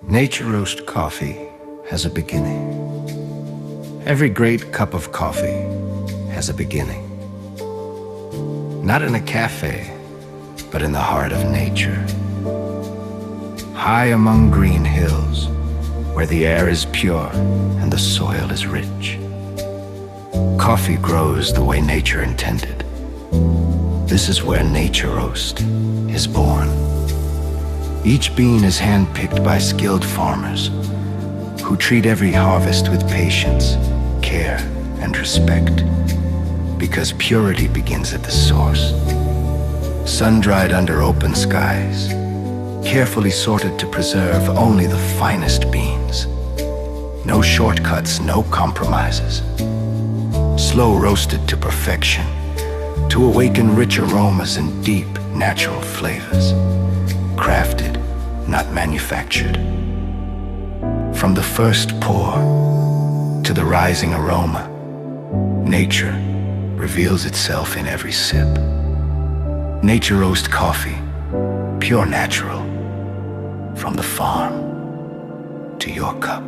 NatureRoast Coffee has a beginning. Every great cup of coffee has a beginning. Not in a cafe, but in the heart of nature. High among green hills, where the air is pure and the soil is rich. Coffee grows the way nature intended. This is where NatureRoast is born. Each bean is handpicked by skilled farmers who treat every harvest with patience, care, and respect, because purity begins at the source. Sun-dried under open skies, carefully sorted to preserve only the finest beans. No shortcuts, no compromises. Slow roasted to perfection, to awaken rich aromas and deep, natural flavors. Crafted, not manufactured. From the first pour to the rising aroma, nature reveals itself in every sip. NatureRoast Coffee, pure natural, from the farm to your cup.